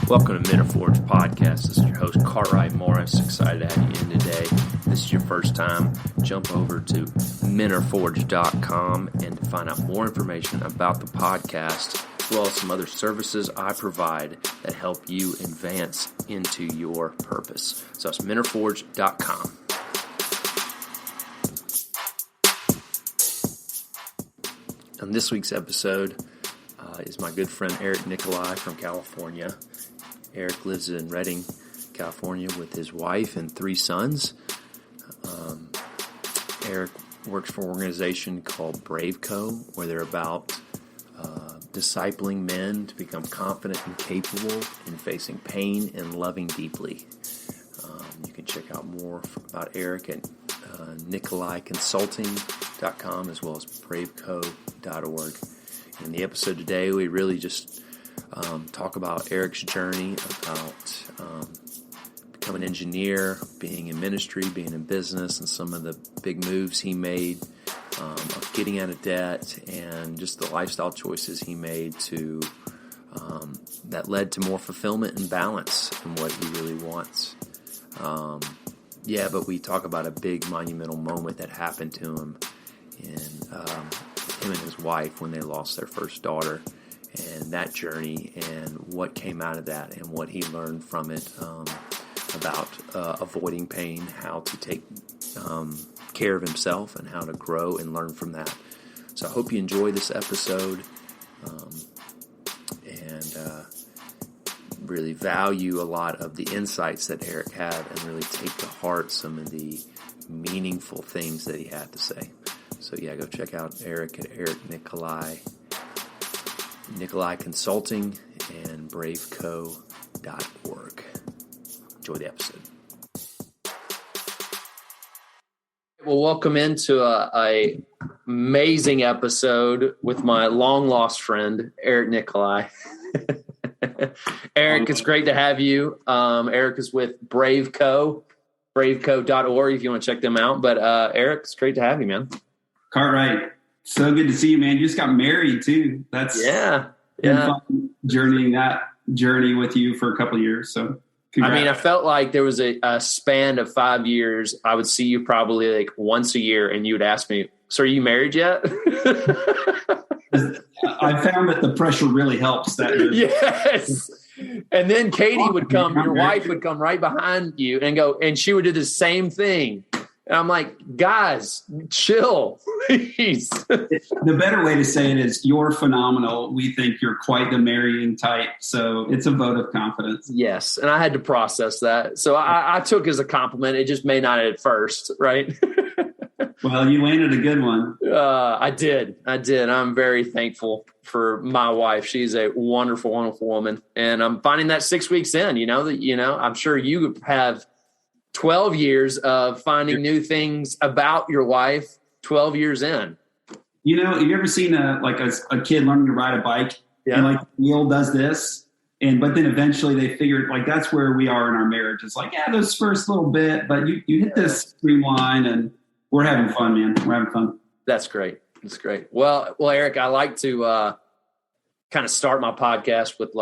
Welcome to Men Are Forged Podcast. This is your host, Cartwright Morris. Excited to have you in today. If this is your first time, jump over to menareforged.com and to find out more information about the podcast, as well as some other services I provide that help you advance into your purpose. So it's menareforged.com. On this week's episode is my good friend Eric Nickoli from California. Eric lives in Redding, California with his wife and 3 sons. Eric works for an organization called BraveCo, where they're about discipling men to become confident and capable in facing pain and loving deeply. You can check out more about Eric at NickoliConsulting.com as well as BraveCo.org. In the episode today, we really just talk about Eric's journey, about becoming an engineer, being in ministry, being in business, and some of the big moves he made, of getting out of debt, and just the lifestyle choices he made to that led to more fulfillment and balance in what he really wants. But we talk about a big monumental moment that happened to him and him and his wife when they lost their first daughter, and that journey and what came out of that and what he learned from it, about avoiding pain, how to take care of himself, and how to grow and learn from that. So I hope you enjoy this episode and really value a lot of the insights that Eric had and really take to heart some of the meaningful things that he had to say. So go check out Eric at Eric Nickoli Consulting and BraveCo.org. Enjoy the episode. Well, welcome into a amazing episode with my long lost friend, Eric Nickoli. Eric, it's great to have you. Eric is with BraveCo, BraveCo.org if you want to check them out. But Eric, it's great to have you, man. Cartwright, so good to see you, man. You just got married too. That's fun journeying that journey with you for a couple of years. So congrats. I mean, I felt like there was a span of 5 years. I would see you probably like once a year, and you would ask me, "So are you married yet?" I found that the pressure really helps. Yes. And then Katie would come, your wife would come right behind you and go, and she would do the same thing. And I'm like, guys, chill, please. The better way to say it is you're phenomenal. We think you're quite the marrying type. So it's a vote of confidence. Yes. And I had to process that. So I took it as a compliment. It just may not at first, right? Well, you landed a good one. I did. I'm very thankful for my wife. She's a wonderful, wonderful woman. And I'm finding that 6 weeks in, I'm sure you have 12 years of finding new things about your wife 12 years in. Have you ever seen a kid learning to ride a bike? Yeah. And the wheel does this. But then eventually they figured that's where we are in our marriage. It's those first little bit, but you hit this streamline and we're having fun, man. We're having fun. That's great. That's great. Well, Eric, I like to kind of start my podcast with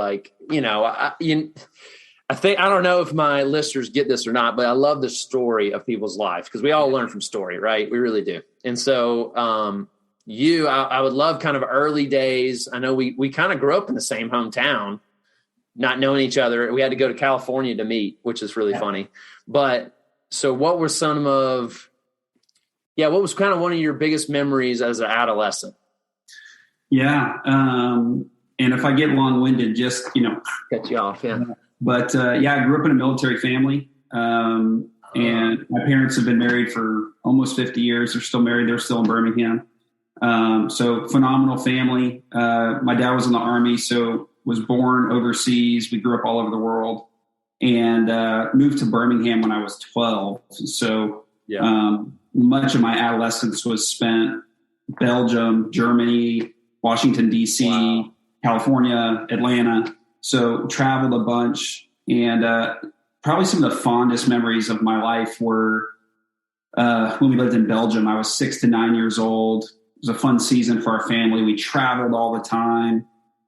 I don't know if my listeners get this or not, but I love the story of people's lives because we all learn from story, right? We really do. And so I would love kind of early days. I know we kind of grew up in the same hometown, not knowing each other. We had to go to California to meet, which is really funny. But so what were what was kind of one of your biggest memories as an adolescent? Yeah. And if I get long-winded, just, cut you off. Yeah. But I grew up in a military family, and my parents have been married for almost 50 years. They're still married. They're still in Birmingham. So phenomenal family. My dad was in the Army, so was born overseas. We grew up all over the world and moved to Birmingham when I was 12. So much of my adolescence was spent Belgium, Germany, Washington, D.C., California, Atlanta. So traveled a bunch, and probably some of the fondest memories of my life were when we lived in Belgium. I was 6 to 9 years old. It was a fun season for our family. We traveled all the time.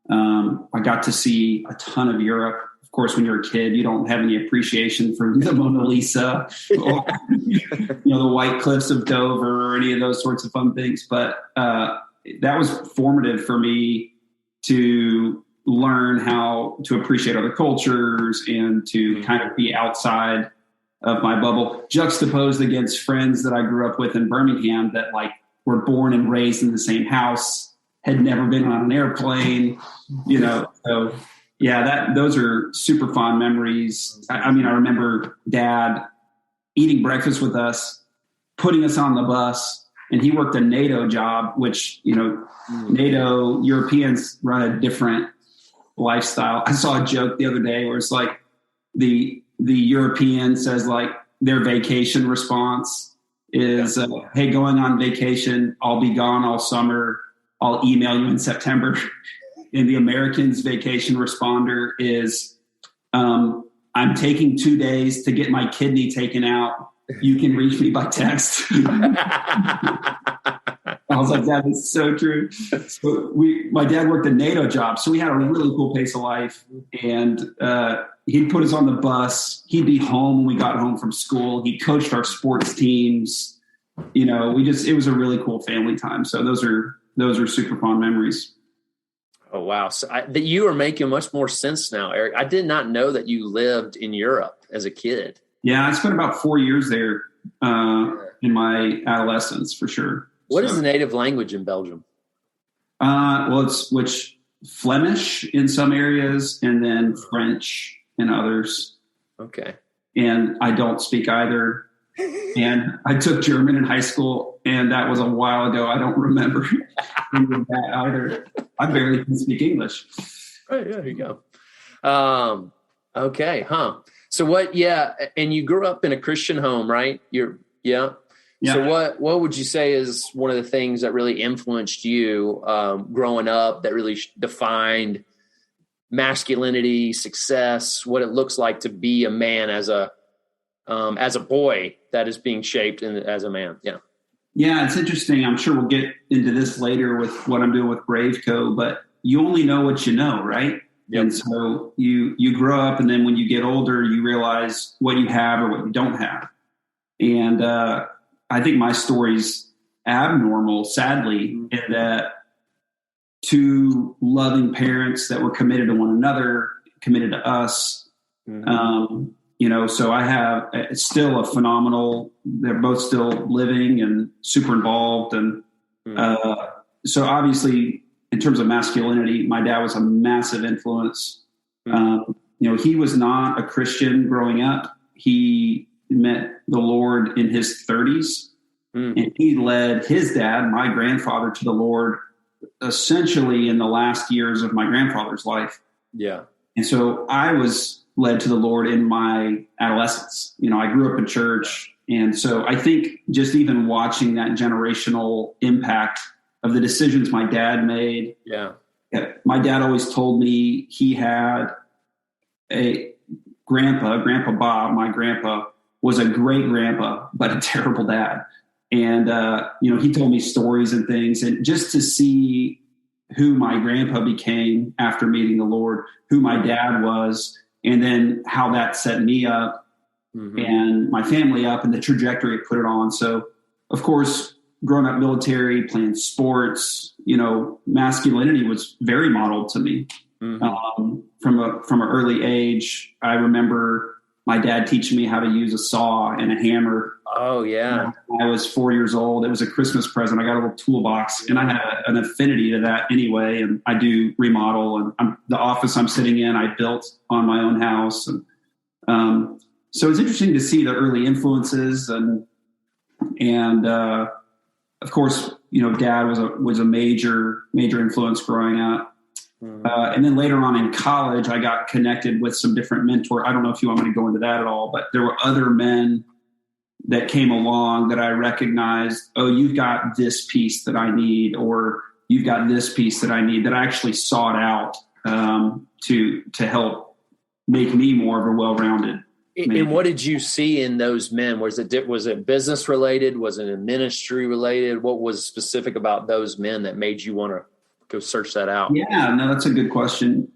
I got to see a ton of Europe. of course, when you're a kid, you don't have any appreciation for the Mona Lisa or, the White Cliffs of Dover or any of those sorts of fun things. But that was formative for me to learn how to appreciate other cultures and to kind of be outside of my bubble, juxtaposed against friends that I grew up with in Birmingham that like were born and raised in the same house, had never been on an airplane, so yeah, those are super fond memories. I remember Dad eating breakfast with us, putting us on the bus, and he worked a NATO job, which, NATO Europeans run a different lifestyle. I saw a joke the other day where it's like the European says like their vacation response is, hey, going on vacation, I'll be gone all summer. I'll email you in September. And the American's vacation responder is, I'm taking 2 days to get my kidney taken out. You can reach me by text. I was like, that is so true. So my dad worked a NATO job, so we had a really cool pace of life. And he'd put us on the bus. He'd be home when we got home from school. He coached our sports teams. It was a really cool family time. So those are super fond memories. Oh, wow. So that you are making much more sense now, Eric. I did not know that you lived in Europe as a kid. Yeah, I spent about 4 years there in my adolescence, for sure. What is the native language in Belgium? It's Flemish in some areas and then French in others. Okay. And I don't speak either. And I took German in high school, and that was a while ago. I don't remember that either. I barely can speak English. Oh, yeah, there you go. Okay, huh? So what? Yeah, and you grew up in a Christian home, right? Yeah. So what would you say is one of the things that really influenced you growing up, that really defined masculinity, success, what it looks like to be a man as a boy that is being shaped as a man? Yeah, it's interesting. I'm sure we'll get into this later with what I'm doing with BraveCo, but you only know what you know, right? Yep. And so you grow up, and then when you get older, you realize what you have or what you don't have. And I think my story's abnormal, sadly, in that two loving parents that were committed to one another, committed to us. Mm-hmm. So I have still a phenomenal, they're both still living and super involved. And so obviously in terms of masculinity, my dad was a massive influence. He was not a Christian growing up. He met the Lord in his 30s, and he led his dad, my grandfather, to the Lord essentially in the last years of my grandfather's life. Yeah. And so I was led to the Lord in my adolescence. I grew up in church. And so I think just even watching that generational impact of the decisions my dad made. Yeah. My dad always told me he had a Grandpa Bob, my grandpa, was a great grandpa, but a terrible dad. And, he told me stories and things, and just to see who my grandpa became after meeting the Lord, who my dad was, and then how that set me up and my family up and the trajectory it put it on. So, of course, growing up military, playing sports, masculinity was very modeled to me from an early age. I remember my dad teaching me how to use a saw and a hammer. Oh, yeah. I was 4 years old. It was a Christmas present. I got a little toolbox, and I had an affinity to that anyway. And I do remodel, and the office I'm sitting in, I built on my own house. And so it's interesting to see the early influences. And of course, Dad was a major influence growing up. And then later on in college, I got connected with some different mentors. I don't know if you want me to go into that at all, but there were other men that came along that I recognized, you've got this piece that I need, or you've got this piece that I need, that I actually sought out to help make me more of a well-rounded man. And what did you see in those men? Was it business related? Was it ministry related? What was specific about those men that made you want to go search that out? Yeah, no, that's a good question.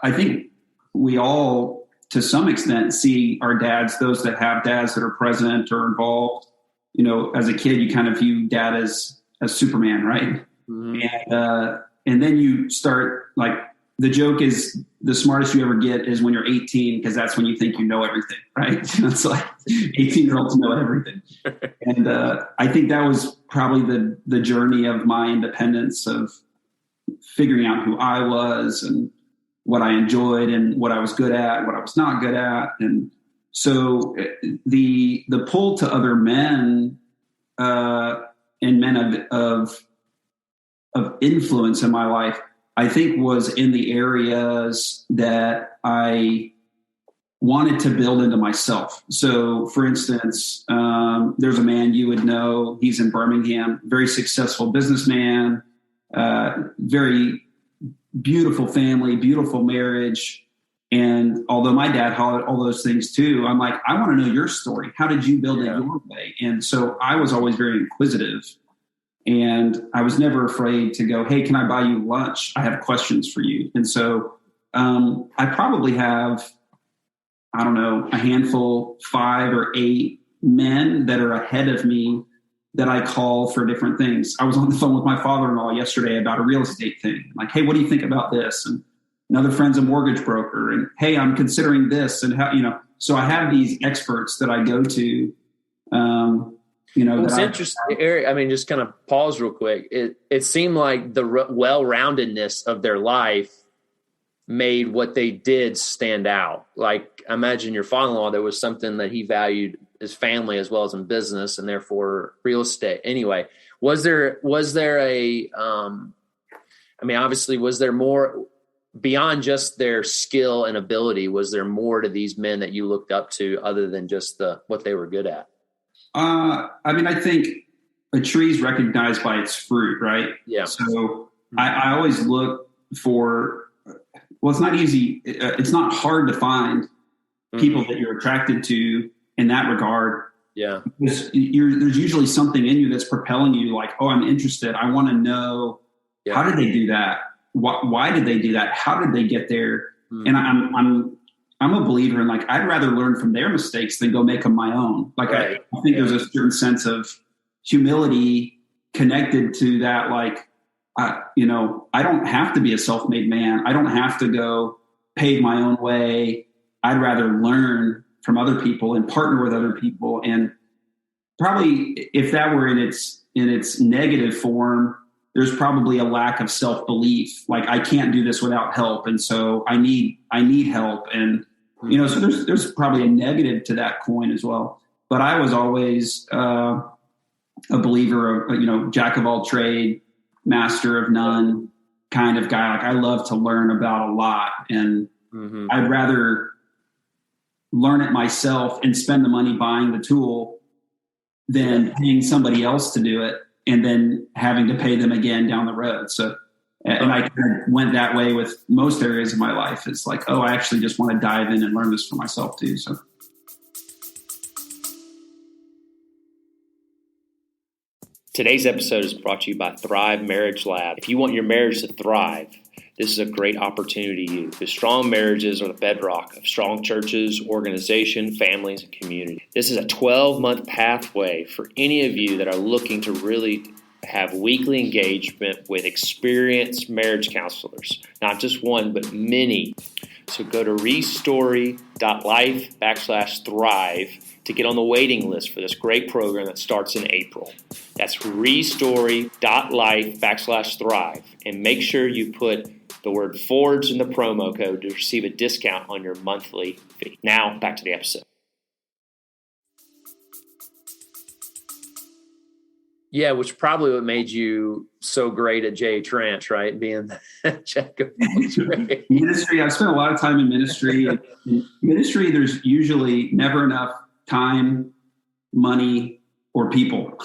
I think we all, to some extent, see our dads, those that have dads that are present or involved. As a kid, you kind of view dad as Superman, right? Mm-hmm. And then you start, like, the joke is the smartest you ever get is when you're 18, because that's when you think you know everything, right? It's like 18-year-olds know everything. And I think that was probably the journey of my independence, of figuring out who I was and what I enjoyed and what I was good at, what I was not good at. And so the pull to other men and men of influence in my life, I think, was in the areas that I wanted to build into myself. So, for instance, there's a man you would know. He's in Birmingham, very successful businessman, very beautiful family, beautiful marriage. And although my dad had all those things too, I'm like, I want to know your story. How did you build it your way? And so I was always very inquisitive. And I was never afraid to go, hey, can I buy you lunch? I have questions for you. And so I probably have, I don't know, a handful, 5 or 8 men that are ahead of me that I call for different things. I was on the phone with my father-in-law yesterday about a real estate thing. Like, hey, what do you think about this? And another friend's a mortgage broker. And hey, I'm considering this. And how, so I have these experts that I go to. It's interesting, Eric. I mean, just kind of pause real quick. It seemed like the well-roundedness of their life made what they did stand out. Like, I imagine your father-in-law, there was something that he valued his family as well as in business, and therefore real estate. Anyway, was there obviously, was there more beyond just their skill and ability? Was there more to these men that you looked up to other than just what they were good at? I think a tree is recognized by its fruit, right? Yeah. So I always look for, it's not easy. It's not hard to find people that you're attracted to in that regard. Yeah. Because there's usually something in you that's propelling you, like, oh, I'm interested. I want to know, how did they do that? Why did they do that? How did they get there? And I'm a believer in, like, I'd rather learn from their mistakes than go make them my own. Like, right. I think there's a certain sense of humility connected to that. Like, I don't have to be a self-made man. I don't have to go pave my own way. I'd rather learn from other people and partner with other people. And probably if that were in its negative form, there's probably a lack of self-belief. Like, I can't do this without help. And so I need help. And, so there's probably a negative to that coin as well. But I was always a believer of, jack of all trade, master of none kind of guy. Like, I love to learn about a lot, and I'd rather learn it myself and spend the money buying the tool than paying somebody else to do it and then having to pay them again down the road. So, and I kind of went that way with most areas of my life. It's like, oh, I actually just want to dive in and learn this for myself too. So. Today's episode is brought to you by Thrive Marriage Lab. If you want your marriage to thrive, this is a great opportunity to you, because strong marriages are the bedrock of strong churches, organization, families, and community. This is a 12-month pathway for any of you that are looking to really have weekly engagement with experienced marriage counselors, not just one, but many. So go to restory.life/thrive to get on the waiting list for this great program that starts in April. That's restory.life/thrive. And make sure you put the word Forge in the promo code to receive a discount on your monthly fee. Now, back to the episode. Yeah, which probably what made you so great at J. Tranch, right? Being the jack of all trades. Ministry, I've spent a lot of time in ministry. In ministry, there's usually never enough time, money, or people.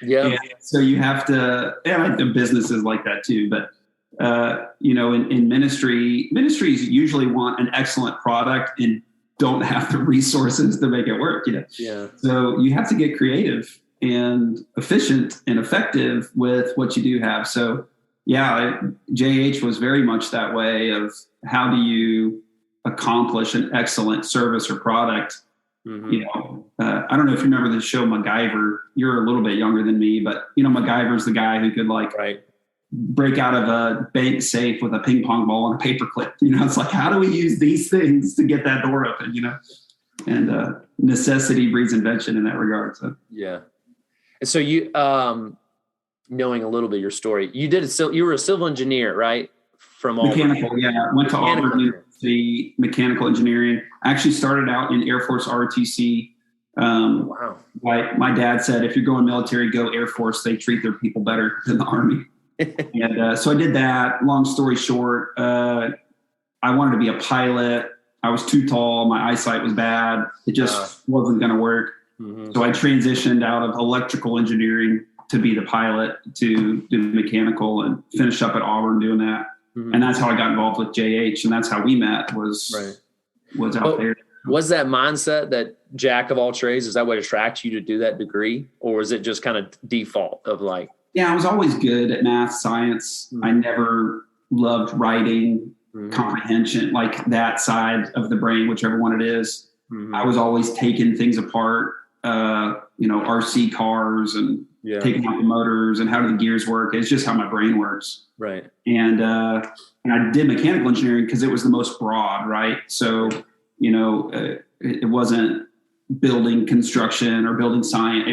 Yeah. So you have to, and I think businesses like that too, but in ministries usually want an excellent product and don't have the resources to make it work. Yeah. So you have to get creative and efficient and effective with what you do have. So yeah, JH was very much that way of how do you accomplish an excellent service or product. I don't know if you remember the show MacGyver. You're a little bit younger than me, but MacGyver's the guy who could break out of a bank safe with a ping pong ball and a paper clip. It's like, how do we use these things to get that door open? And necessity breeds invention in that regard. So yeah. And so you, knowing a little bit of your story, you were a civil engineer, right? From mechanical, went to Auburn University, mechanical engineering. I actually started out in Air Force ROTC. Wow. My dad said, if you're going military, go Air Force. They treat their people better than the Army. And so I did that. Long story short, I wanted to be a pilot. I was too tall. My eyesight was bad. It just wasn't going to work. Mm-hmm. So I transitioned out of electrical engineering to be the pilot, to do mechanical, and finish up at Auburn doing that. Mm-hmm. And that's how I got involved with JH. And that's how we met was out there. Was that mindset that jack of all trades, is that what attracted you to do that degree? Or was it just kind of default of like? Yeah, I was always good at math, science. Mm-hmm. I never loved writing, comprehension, like that side of the brain, whichever one it is. Mm-hmm. I was always taking things apart, RC cars and taking out the motors and how do the gears work. It's just how my brain works. Right. And I did mechanical engineering because it was the most broad, right? So, it wasn't building construction or building science.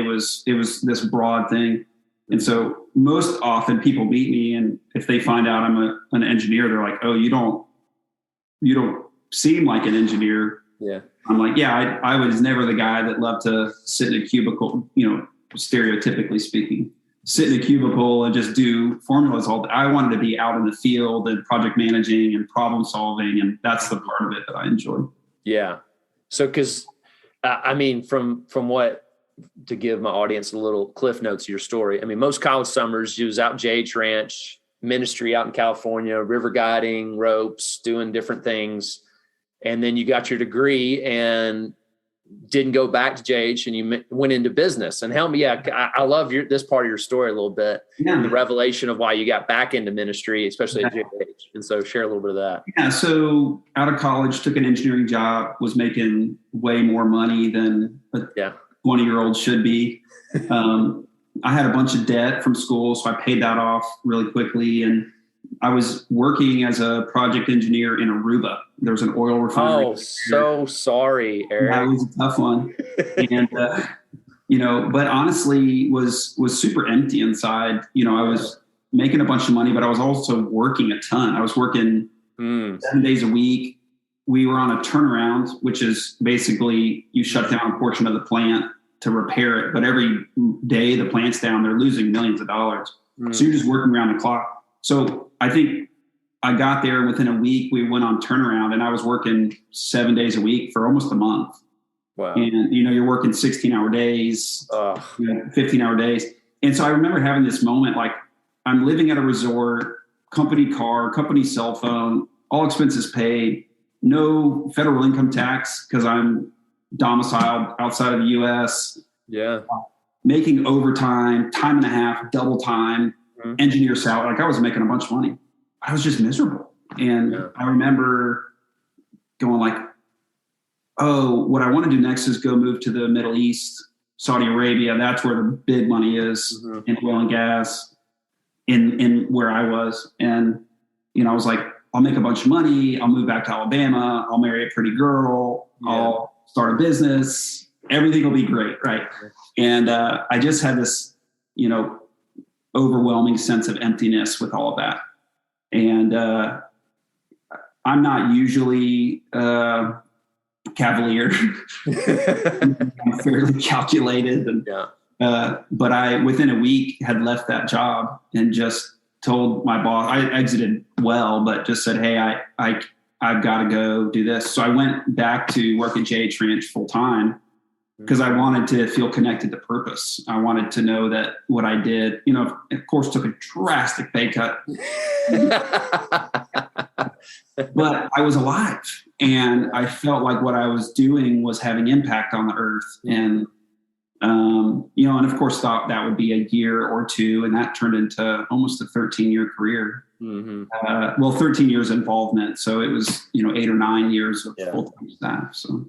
It was this broad thing. And so most often people meet me, and if they find out I'm an engineer, they're like, "Oh, you don't seem like an engineer." Yeah. I'm like, yeah, I was never the guy that loved to sit in a cubicle, stereotypically speaking, sit in a cubicle and just do formulas all day. I wanted to be out in the field and project managing and problem solving. And that's the part of it that I enjoy. Yeah. So, cause from what, to give my audience a little cliff notes of your story. Most college summers, you was out JH Ranch, ministry out in California, river guiding, ropes, doing different things. And then you got your degree and didn't go back to JH, and you went into business. And help me, I love this part of your story a little bit, the revelation of why you got back into ministry, especially at JH. And so share a little bit of that. Yeah, so out of college, took an engineering job, was making way more money than a 20-year-old should be. I had a bunch of debt from school, so I paid that off really quickly. And I was working as a project engineer in Aruba. There was an oil refinery. Oh, so sorry, Eric. That was a tough one. And, but honestly was super empty inside. I was making a bunch of money, but I was also working a ton. I was working 7 days a week. We were on a turnaround, which is basically you shut down a portion of the plant to repair it. But every day the plant's down, they're losing millions of dollars. So you're just working around the clock. So I think I got there, and within a week we went on turnaround, and I was working 7 days a week for almost a month. Wow. And, you're working 16-hour days, 15-hour days. And so I remember having this moment, like I'm living at a resort, company car, company cell phone, all expenses paid, no federal income tax because I'm domiciled outside of the U.S. Yeah. Making overtime, time and a half, double time, engineer salary. Like I was making a bunch of money. I was just miserable. And I remember going like, oh, what I want to do next is go move to the Middle East, Saudi Arabia. That's where the big money is in oil and gas in where I was. And, I was like, I'll make a bunch of money. I'll move back to Alabama. I'll marry a pretty girl. I'll start a business. Everything will be great. Right. And I just had this, overwhelming sense of emptiness with all of that. And I'm not usually cavalier. I'm fairly calculated. And, but I, within a week, had left that job and just told my boss, I exited well, but just said, hey, I've got to go do this. So I went back to work at JH Ranch full time because I wanted to feel connected to purpose. I wanted to know that what I did, of course, took a drastic pay cut, but I was alive and I felt like what I was doing was having impact on the earth. And And of course thought that would be a year or two, and that turned into almost a 13-year career. 13 years involvement. So it was, 8 or 9 years of full-time staff. So.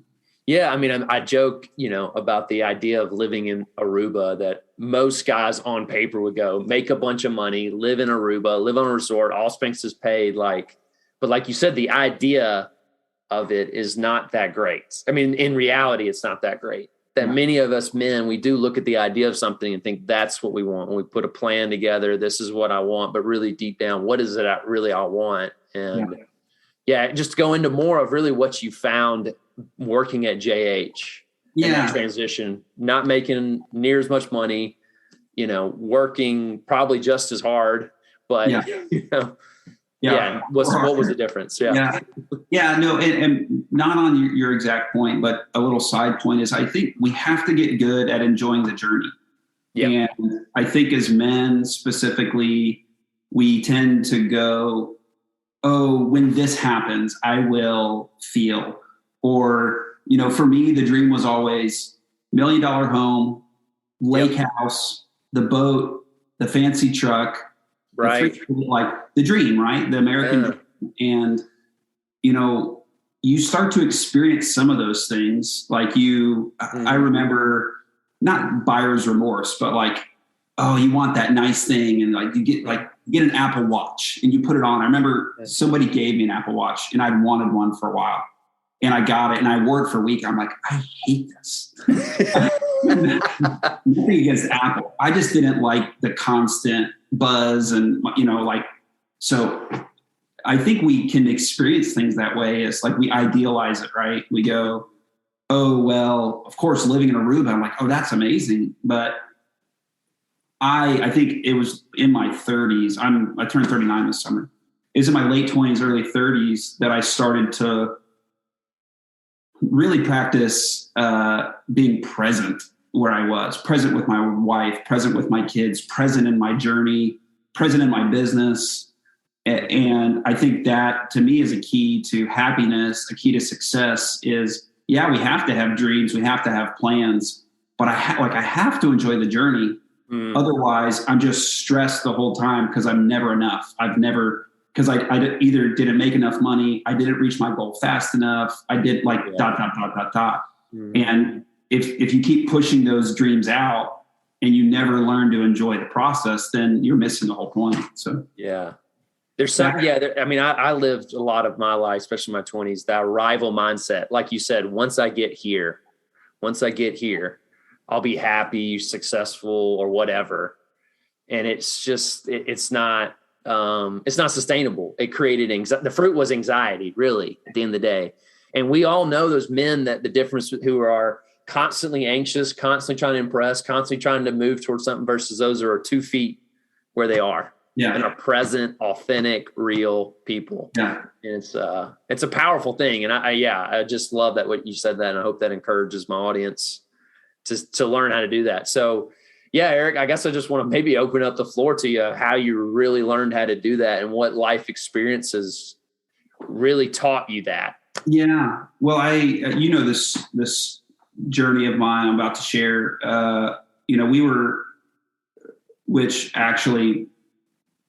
Yeah. I mean, I joke, about the idea of living in Aruba, that most guys on paper would go make a bunch of money, live in Aruba, live on a resort, all expenses paid. But like you said, the idea of it is not that great. I mean, in reality, it's not that great. That many of us men, we do look at the idea of something and think that's what we want. When we put a plan together, this is what I want, but really deep down, what is it I want? And just go into more of really what you found working at JH. In that transition, not making near as much money, working probably just as hard, but what was the difference? No, and not on your exact point, but a little side point is I think we have to get good at enjoying the journey. And I think as men specifically, we tend to go, oh, when this happens, I will feel. Or, for me, the dream was always $1 million home, lake house, the boat, the fancy truck, right? Like the dream, right? The American dream. And, you start to experience some of those things. Like I remember not buyer's remorse, but like, oh, you want that nice thing. And like, you get an Apple Watch and you put it on. I remember somebody gave me an Apple Watch and I'd wanted one for a while. And I got it and I wore it for a week. I'm like, I hate this. Nothing against Apple. I just didn't like the constant buzz and, so I think we can experience things that way. It's like we idealize it, right? We go, oh, well, of course, living in Aruba, I'm like, oh, that's amazing. But I think it was in my 30s. I turned 39 this summer. It was in my late 20s, early 30s that I started to really practice being present where I was, present with my wife, present with my kids, present in my journey, present in my business. And I think that to me is a key to happiness, a key to success is, we have to have dreams. We have to have plans, but I have to enjoy the journey. Otherwise I'm just stressed the whole time because I'm never enough. Because I either didn't make enough money, I didn't reach my goal fast enough, I did dot. And if you keep pushing those dreams out and you never learn to enjoy the process, then you're missing the whole point. So there's some, I lived a lot of my life, especially my 20s, that rival mindset. Like you said, once I get here, I'll be happy, successful, or whatever. And it's just, it's not sustainable. It created anxiety. The fruit was anxiety, really, at the end of the day. And we all know those men that the difference who are constantly anxious, constantly trying to impress, constantly trying to move towards something versus those who are 2 feet where they are. And are present, authentic, real people. And it's a powerful thing. And I just love that what you said that, and I hope that encourages my audience to learn how to do that. So Eric, I guess I just want to maybe open up the floor to you, how you really learned how to do that and what experiences really taught you that. Yeah. Well, this journey of mine I'm about to share, which actually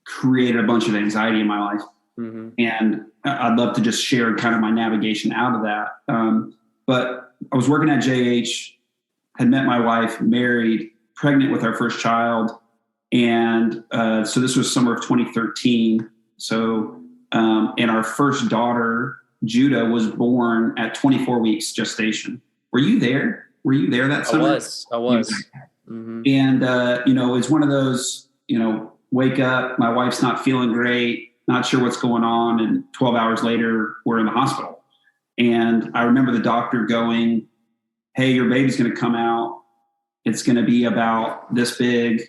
created a bunch of anxiety in my life. And I'd love to just share kind of my navigation out of that. But I was working at JH, had met my wife, married, pregnant with our first child. And so this was summer of 2013. So, and our first daughter, Judah, was born at 24 weeks gestation. Were you there? That summer? I was. And, it's one of those, wake up, my wife's not feeling great, not sure what's going on. And 12 hours later, we're in the hospital. And I remember the doctor going, hey, your baby's going to come out. It's going to be about this big.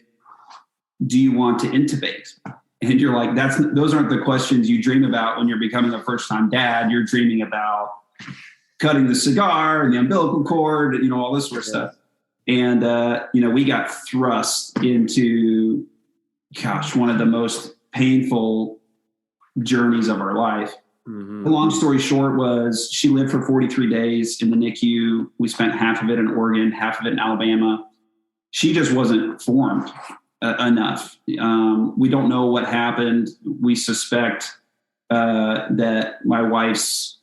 Do you want to intubate? And you're like, those aren't the questions you dream about when you're becoming a first-time dad. You're dreaming about cutting the cigar and the umbilical cord, all this sort of stuff. And, we got thrust into, one of the most painful journeys of our life. The long story short was she lived for 43 days in the NICU. We spent half of it in Oregon, half of it in Alabama. she just wasn't formed enough. We don't know what happened. We suspect that my wife's,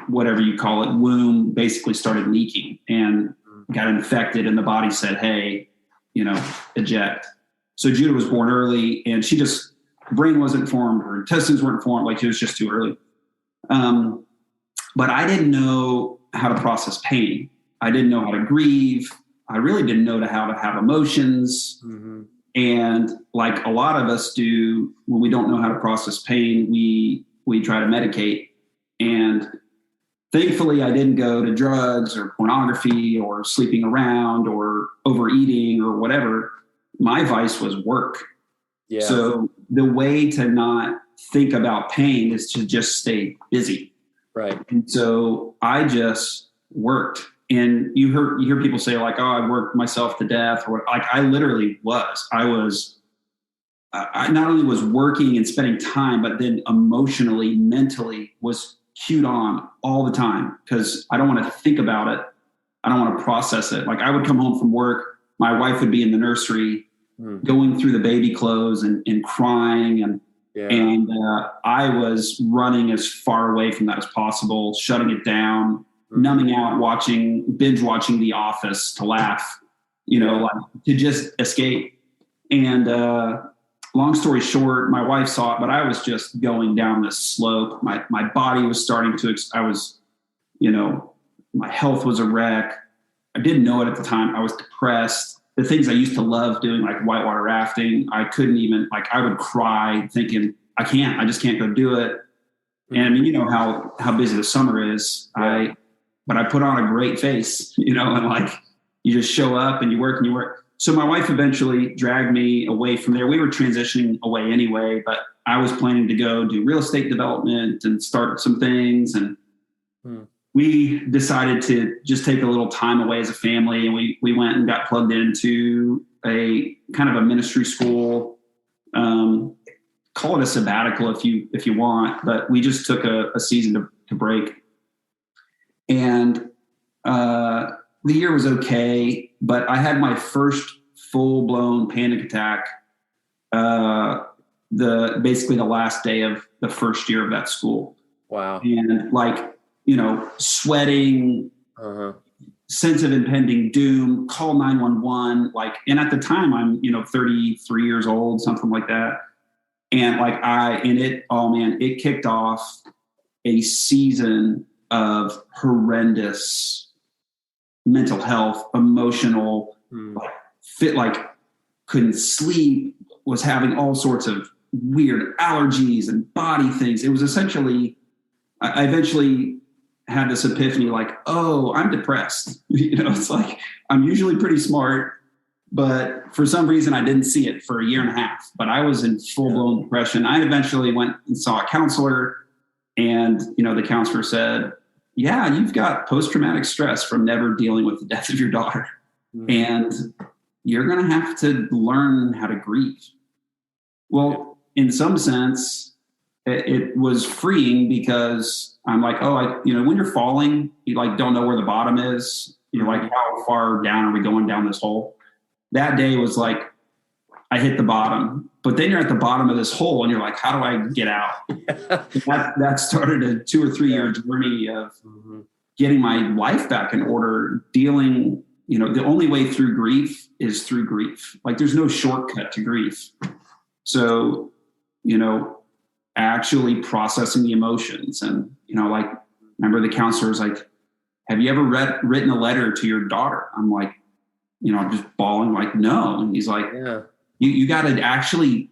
whatever you call it, womb basically started leaking and got infected, and the body said, hey, eject. So Judah was born early, and her brain wasn't formed, her intestines weren't formed, like it was just too early. But I didn't know how to process pain. I didn't know how to grieve. I really didn't know how to have emotions. Mm-hmm. And like a lot of us do, when we don't know how to process pain, we try to medicate. And thankfully, I didn't go to drugs or pornography or sleeping around or overeating or whatever. My vice was work. Yeah. So the way to not think about pain is to just stay busy. Right. And so I just worked. And you hear people say like, oh, I worked myself to death, or like I literally was. I not only was working and spending time, but then emotionally, mentally was cued on all the time because I don't want to think about it. I don't want to process it. Like I would come home from work, my wife would be in the nursery going through the baby clothes and crying. And I was running as far away from that as possible, shutting it down, numbing out, binge watching The Office to laugh, like to just escape. And long story short, my wife saw it, but I was just going down this slope. My body was starting to, my health was a wreck. I didn't know it at the time. I was depressed. The things I used to love doing, like whitewater rafting, I couldn't even, I would cry thinking, I just can't go do it. And I mean, you know how busy the summer is. But I put on a great face, and like you just show up and you work and you work. So my wife eventually dragged me away from there. We were transitioning away anyway, but I was planning to go do real estate development and start some things. And we decided to just take a little time away as a family. And we went and got plugged into a kind of a ministry school. Call it a sabbatical if you want, but we just took a season to break. And the year was okay, but I had my first full-blown panic attack basically the last day of the first year of that school. Wow. And sweating, sense of impending doom, call 911, and at the time I'm 33 years old, something like that. And it kicked off a season of horrendous mental health, emotional, couldn't sleep, was having all sorts of weird allergies and body things. It was essentially, I eventually had this epiphany oh, I'm depressed. It's like, I'm usually pretty smart, but for some reason I didn't see it for a year and a half, but I was in full blown depression. I eventually went and saw a counselor, and, the counselor said, yeah, you've got post-traumatic stress from never dealing with the death of your daughter. Mm-hmm. And you're going to have to learn how to grieve. Well, in some sense, it was freeing because I'm like, when you're falling, you don't know where the bottom is. You're like, how far down are we going down this hole? That day was like, I hit the bottom, but then you're at the bottom of this hole and you're like, how do I get out? that started a 2 or 3 year journey of getting my life back in order, dealing, the only way through grief is through grief. There's no shortcut to grief. So, actually processing the emotions and, remember the counselor was like, have you ever written a letter to your daughter? I'm like, I'm just bawling no. And he's like, yeah. You got to actually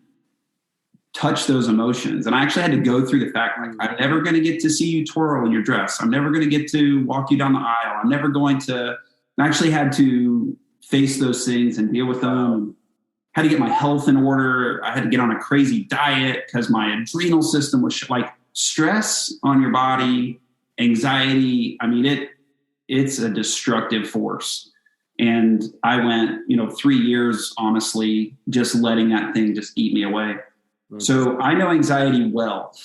touch those emotions. And I actually had to go through the fact, I'm never going to get to see you twirl in your dress. I'm never going to get to walk you down the aisle. I'm never going to, I actually had to face those things and deal with them. Had to get my health in order. I had to get on a crazy diet because my adrenal system was stress on your body, anxiety. I mean, it's a destructive force. And I went, 3 years, honestly, just letting that thing just eat me away. Mm-hmm. So I know anxiety well.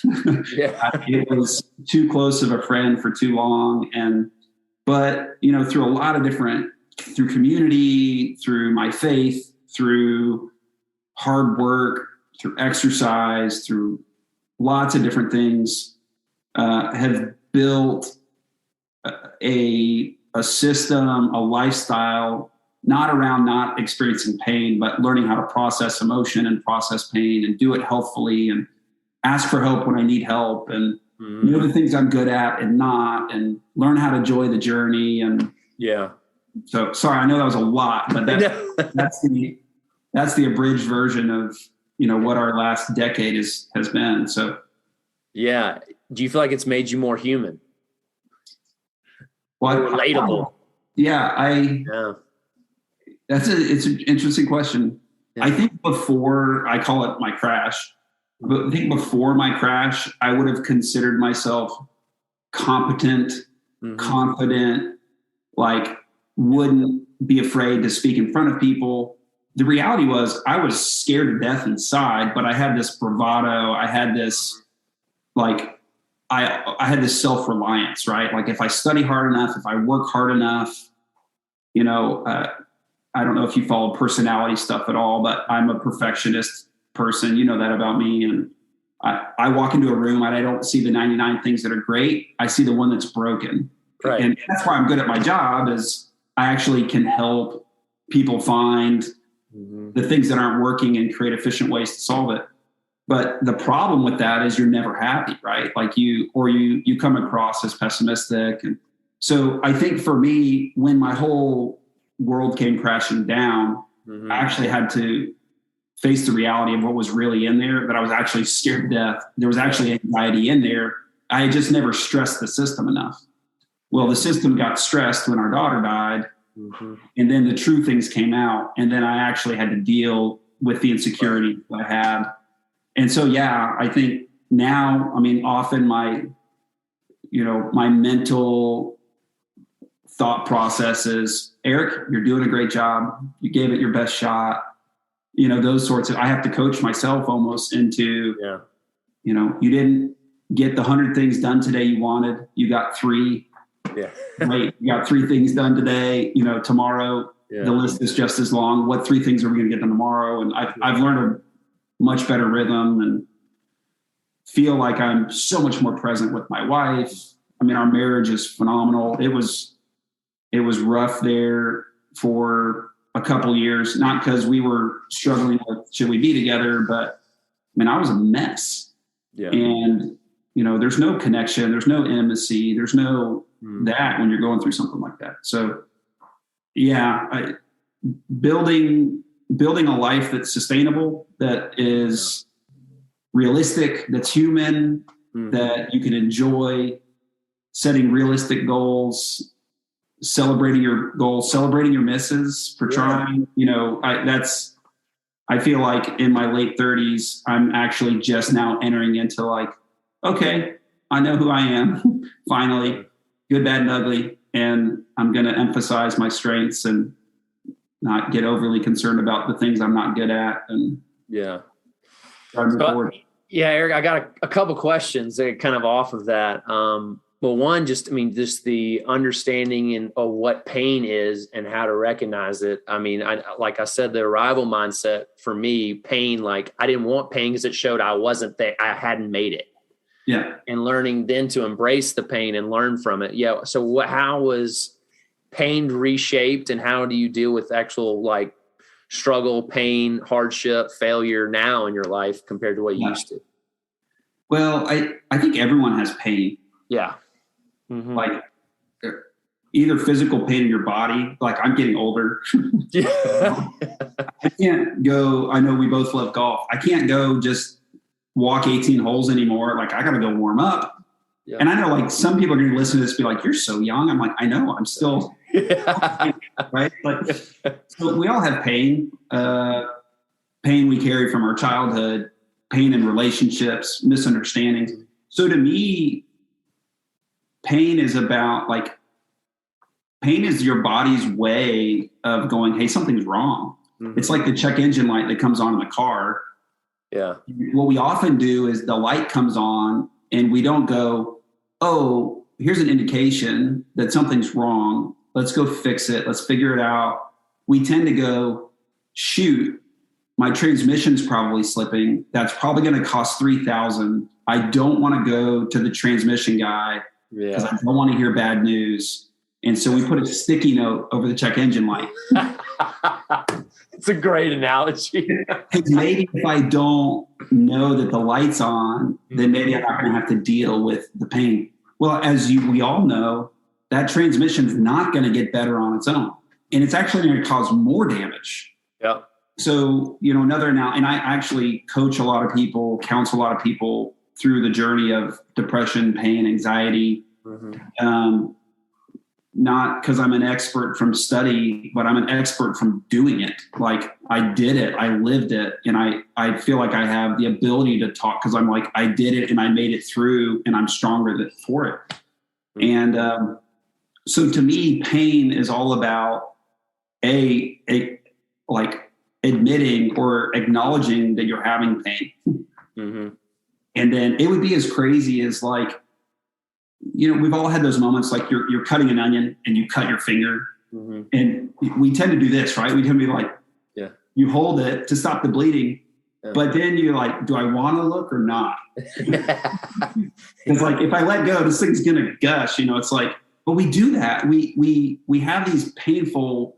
Yeah. It was too close of a friend for too long. But through a lot of different through community, through my faith, through hard work, through exercise, through lots of different things, have built a system, a lifestyle, not around not experiencing pain, but learning how to process emotion and process pain and do it healthfully and ask for help when I need help and know the things I'm good at and not, and learn how to enjoy the journey. And so sorry, I know that was a lot, but that's the abridged version of, what our last decade has been. So yeah. Do you feel like it's made you more human? Well, relatable. It's an interesting question. Yeah. I think before, I call it my crash, but I think before my crash, I would have considered myself competent, confident, like wouldn't be afraid to speak in front of people. The reality was I was scared to death inside, but I had this bravado. I had this, like, I had this self-reliance, right? Like if I study hard enough, if I work hard enough, I don't know if you follow personality stuff at all, but I'm a perfectionist person. You know that about me. And I walk into a room and I don't see the 99 things that are great. I see the one that's broken. Right. And that's why I'm good at my job, is I actually can help people find the things that aren't working and create efficient ways to solve it. But the problem with that is you're never happy, right? Like you come across as pessimistic. And so I think for me, when my whole world came crashing down, I actually had to face the reality of what was really in there, that I was actually scared to death. There was actually anxiety in there. I had just never stressed the system enough. Well, the system got stressed when our daughter died. And then the true things came out. And then I actually had to deal with the insecurity that I had. And so, I think now, often my mental thought process is, Eric, you're doing a great job. You gave it your best shot. Those sorts of, I have to coach myself almost into, you didn't get the 100 things done today you wanted. You got 3. Yeah. Right. You got 3 things done today. Tomorrow, the list is just as long. What 3 things are we going to get done tomorrow? And I've learned a much better rhythm and feel like I'm so much more present with my wife. Our marriage is phenomenal. It was rough there for a couple years, not because we were struggling with should we be together, but I was a mess. Yeah. And there's no connection, there's no intimacy, there's no that when you're going through something like that. So building a life that's sustainable, that is realistic, that's human, that you can enjoy, setting realistic goals, celebrating your goals, celebrating your misses for trying, I feel like in my late 30s, I'm actually just now entering into like, okay, I know who I am finally, good, bad, and ugly. And I'm going to emphasize my strengths and not get overly concerned about the things I'm not good at. And Eric, I got a couple questions that are kind of off of that. Well, one, just the understanding of what pain is and how to recognize it. Like I said, the arrival mindset for me, pain, like I didn't want pain because it showed I wasn't there. I hadn't made it. Yeah. And learning then to embrace the pain and learn from it. Yeah. So how was pain reshaped, and how do you deal with actual like struggle, pain, hardship, failure now in your life compared to what you used to? Well, I think everyone has pain. Yeah. Like either physical pain in your body, like I'm getting older. I can't go, I know we both love golf. I can't go just walk 18 holes anymore. Like I got to go warm up. Yeah. And I know like some people are going to listen to this and be like, you're so young. I'm like, I know, I'm still right. Like, so we all have pain, pain we carry from our childhood, pain in relationships, misunderstandings. So to me, pain is about like, pain is your body's way of going, hey, something's wrong. It's like the check engine light that comes on in the car. Yeah. What we often do is the light comes on and we don't go, oh, here's an indication that something's wrong. Let's go fix it. Let's figure it out. We tend to go, shoot, my transmission's probably slipping. That's probably going to cost $3,000. I don't want to go to the transmission guy because I don't want to hear bad news. And so we put a sticky note over the check engine light. It's a great analogy. Because maybe if I don't know that the light's on, then maybe I'm not going to have to deal with the pain. Well, as we all know, that transmission is not going to get better on its own. And it's actually going to cause more damage. Yeah. So, another now, and I actually coach a lot of people, counsel a lot of people through the journey of depression, pain, anxiety. Not because I'm an expert from study, but I'm an expert from doing it. Like I did it, I lived it. And I feel like I have the ability to talk because I'm like, I did it and I made it through and I'm stronger for it. And so to me, pain is all about like admitting or acknowledging that you're having pain. And then it would be as crazy as like, we've all had those moments like you're cutting an onion and you cut your finger. And we tend to do this, right? We tend to be like, you hold it to stop the bleeding, but then you're like, do I want to look or not? It's like, if I let go, this thing's going to gush, it's like, but we do that. We have these painful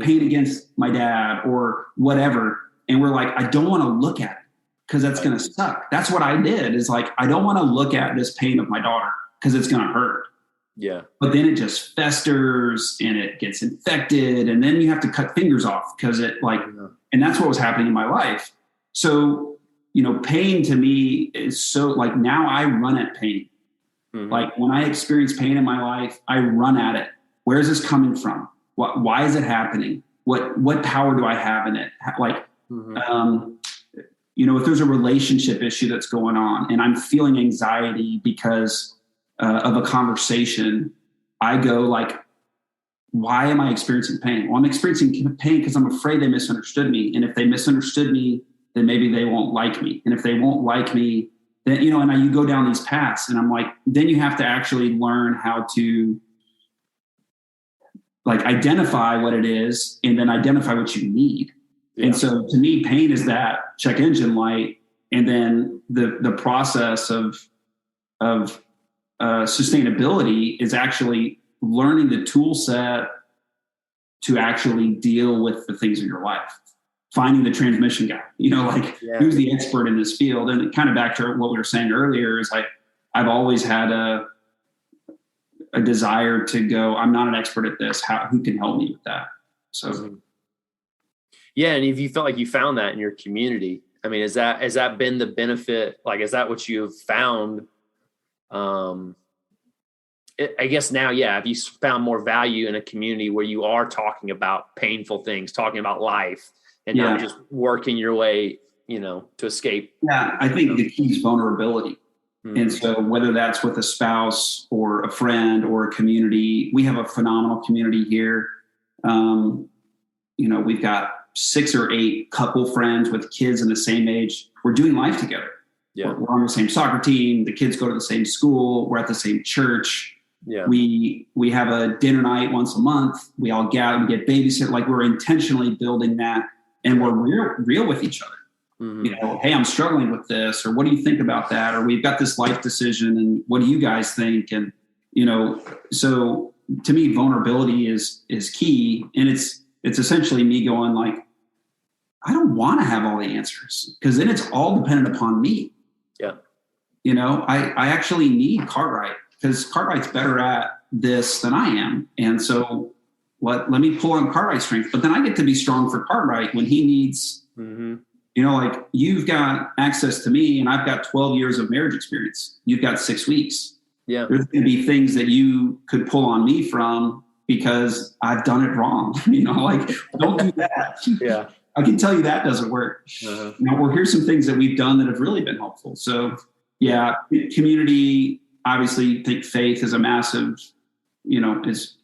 pain against my dad or whatever. And we're like, I don't want to look at it because that's going to suck. That's what I did is like, I don't want to look at this pain of my daughter because it's going to hurt. Yeah. But then it just festers and it gets infected. And then you have to cut fingers off because it and that's what was happening in my life. So, pain to me is so like now I run at pain. Like when I experience pain in my life, I run at it. Where is this coming from? Why is it happening? What power do I have in it? Like, if there's a relationship issue that's going on and I'm feeling anxiety because of a conversation, I go like, why am I experiencing pain? Well, I'm experiencing pain because I'm afraid they misunderstood me. And if they misunderstood me, then maybe they won't like me. And if they won't like me, then, and you go down these paths and I'm like, then you have to actually learn how to like identify what it is and then identify what you need. Yeah. And so to me, pain is that check engine light. And then the process of sustainability is actually learning the tool set to actually deal with the things in your life, finding the transmission guy, who's the expert in this field. And kind of back to what we were saying earlier is like, I've always had a desire to go, I'm not an expert at this. Who can help me with that? So. Yeah. And if you felt like you found that in your community, I mean, has that been the benefit? Like, is that what you've found? I guess now, have you found more value in a community where you are talking about painful things, talking about life, and not just working your way, to escape? Yeah, I think the key is vulnerability. And so whether that's with a spouse or a friend or a community, we have a phenomenal community here. We've got 6 or 8 couple friends with kids in the same age. We're doing life together. Yeah. We're on the same soccer team. The kids go to the same school. We're at the same church. Yeah. We have a dinner night once a month. We all gather and get babysit. Like we're intentionally building that, and we're real with each other. Hey, I'm struggling with this, or what do you think about that? Or we've got this life decision, and what do you guys think? And so to me, vulnerability is key, and it's essentially me going like, I don't want to have all the answers because then it's all dependent upon me. Yeah. I actually need Cartwright because Cartwright's better at this than I am. And so let me pull on Cartwright's strength, but then I get to be strong for Cartwright when he needs, like you've got access to me and I've got 12 years of marriage experience. You've got 6 weeks. Yeah. There's going to be things that you could pull on me from because I've done it wrong. Like don't do that. Yeah. I can tell you that doesn't work. Well, here's some things that we've done that have really been helpful. So community, obviously think faith is a massive, is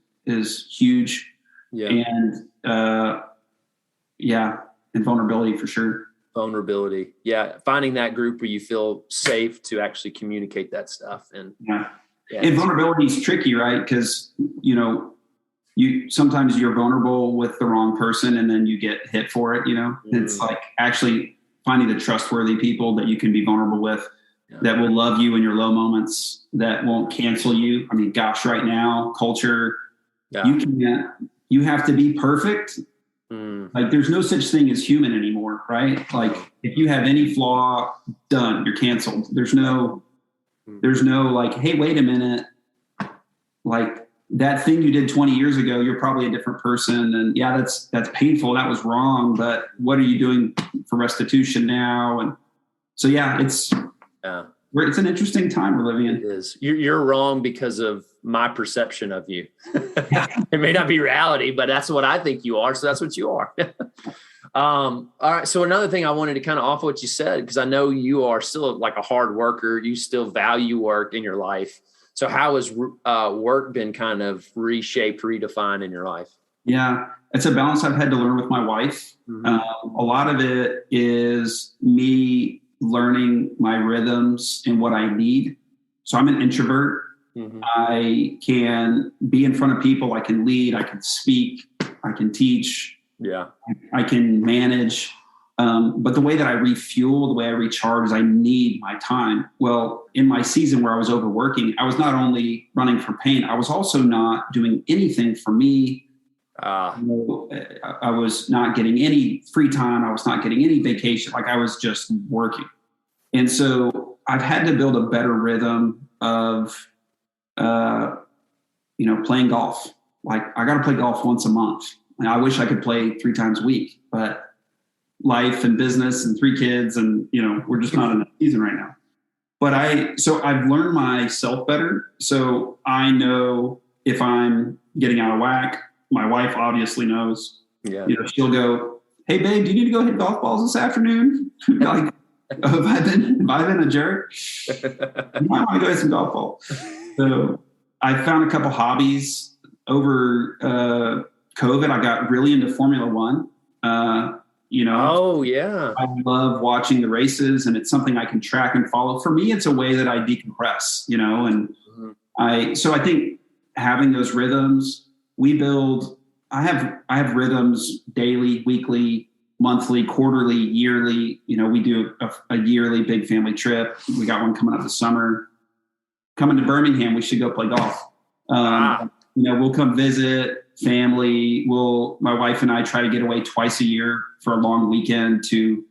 huge. Yeah. And and vulnerability for sure. Vulnerability. Yeah. Finding that group where you feel safe to actually communicate that stuff. And and vulnerability is tricky, right? Because, you sometimes you're vulnerable with the wrong person and then you get hit for it, It's like actually finding the trustworthy people that you can be vulnerable with, that will love you in your low moments, that won't cancel you. I mean, gosh, right now, culture, you have to be perfect. Like there's no such thing as human anymore, right? Like if you have any flaw, done, you're canceled. There's no like, hey, wait a minute. Like that thing you did 20 years ago, you're probably a different person. And yeah, that's painful. That was wrong. But what are you doing for restitution now? And so, it's an interesting time we're living in. It is. You're wrong because of my perception of you. It may not be reality, but that's what I think you are. So that's what you are. All right. So another thing I wanted to kind of off what you said, because I know you are still like a hard worker. You still value work in your life. So how has work been kind of reshaped, redefined in your life? Yeah, it's a balance I've had to learn with my wife. A lot of it is me learning my rhythms and what I need. So I'm an introvert. I can be in front of people. I can lead. I can speak. I can teach. Yeah. I can manage. But the way that I refuel, the way I recharge is I need my time. Well, in my season where I was overworking, I was not only running from pain, I was also not doing anything for me. I was not getting any free time. I was not getting any vacation. Like I was just working. And so I've had to build a better rhythm of, playing golf. Like I got to play golf once a month. And I wish I could play 3 times a week, but life and business and 3 kids and, we're just not in that season right now. But I've learned myself better. So I know if I'm getting out of whack. My wife obviously knows. Yeah. She'll go, hey babe, do you need to go hit golf balls this afternoon? Like, have I been a jerk? I want to go hit some golf balls. So I found a couple hobbies over COVID. I got really into Formula One. Oh yeah. I love watching the races, and it's something I can track and follow. For me, it's a way that I decompress, and I think having those rhythms, I have rhythms daily, weekly, monthly, quarterly, yearly. We do a yearly big family trip. We got one coming up this summer. Coming to Birmingham, we should go play golf. We'll come visit family. My wife and I try to get away twice a year for a long weekend to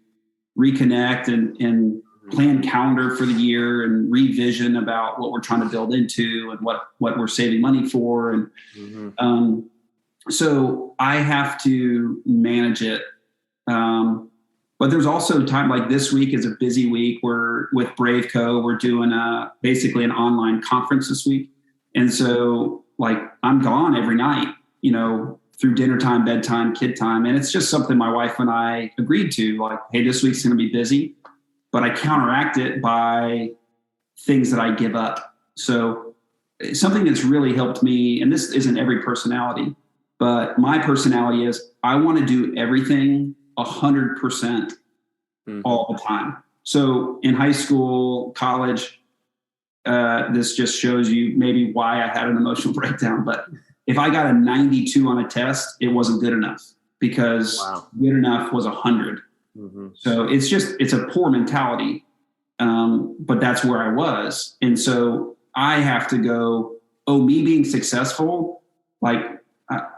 reconnect and plan calendar for the year and revision about what we're trying to build into and what we're saving money for. And so I have to manage it. But there's also time, like this week is a busy week. We're with BraveCo. We're doing basically an online conference this week. And so like I'm gone every night, through dinner time, bedtime, kid time. And it's just something my wife and I agreed to, like, hey, this week's going to be busy, but I counteract it by things that I give up. So something that's really helped me, and this isn't every personality, but my personality is I want to do everything 100% all the time. So in high school, college, this just shows you maybe why I had an emotional breakdown. But if I got a 92 on a test, it wasn't good enough because good enough was 100. So it's a poor mentality. But that's where I was. And so I have to go, me being successful, like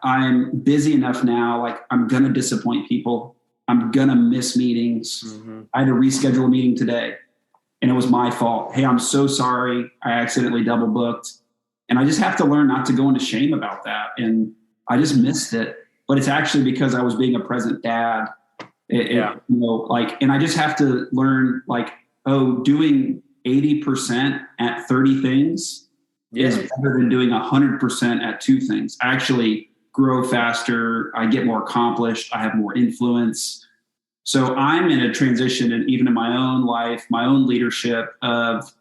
I'm busy enough now, like I'm going to disappoint people. I'm going to miss meetings. I had to reschedule a meeting today and it was my fault. Hey, I'm so sorry. I accidentally double booked. And I just have to learn not to go into shame about that. And I just missed it, but it's actually because I was being a present dad. And I just have to learn doing 80% at 30 things is better than doing 100% at 2 things. I actually grow faster. I get more accomplished. I have more influence. So I'm in a transition, and even in my own life, my own leadership of,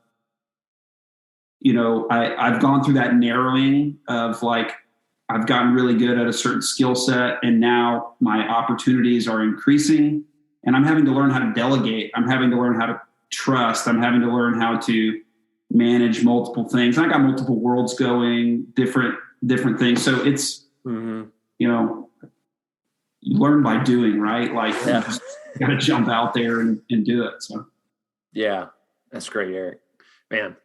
I've gone through that narrowing of I've gotten really good at a certain skill set, and now my opportunities are increasing, and I'm having to learn how to delegate. I'm having to learn how to trust. I'm having to learn how to manage multiple things. I got multiple worlds going, different things. So you know, you learn by doing, right? Like you just got to jump out there and do it. So, yeah, that's great, Eric. Man,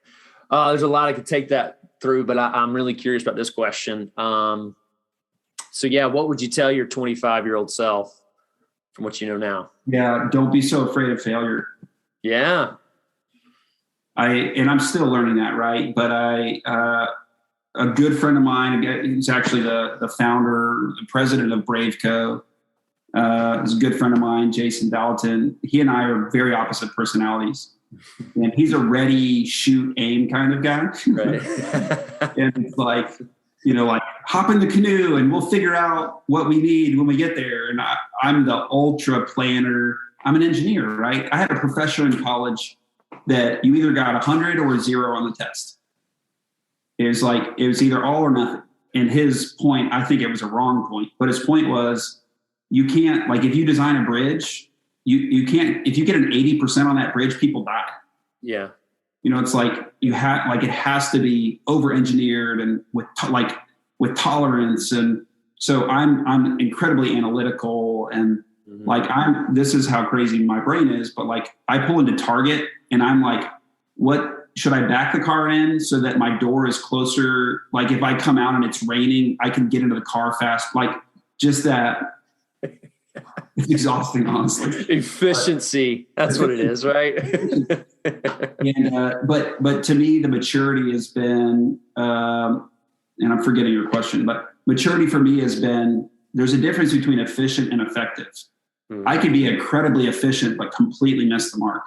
there's a lot I could take that through, but I'm really curious about this question. So yeah, what would you tell your 25-year-old self from what you know now? Yeah, don't be so afraid of failure. Yeah. I'm still learning that, right? But a good friend of mine, he's actually the founder, the president of BraveCo, is a good friend of mine, Jason Dalton. He and I are very opposite personalities. And he's a ready, shoot, aim kind of guy. Right. And it's like, you know, like hop in the canoe and we'll figure out what we need when we get there. And I'm the ultra planner. I'm an engineer, right? I had a professor in college that you either got 100 or 0 on the test. It was either all or nothing. And his point, I think it was a wrong point, but his point was you can't, like if you design a bridge, you can't, if you get an 80% on that bridge, people die. Yeah. You know, it's like it has to be over engineered and with tolerance. And so I'm incredibly analytical and this is how crazy my brain is, but like I pull into Target and I'm like, what should I back the car in so that my door is closer? Like if I come out and it's raining, I can get into the car fast. Like just that. It's exhausting, honestly. Efficiency. That's what it is, right? And, but to me, the maturity has been, and I'm forgetting your question, but maturity for me has been, there's a difference between efficient and effective. I can be incredibly efficient, but completely miss the mark.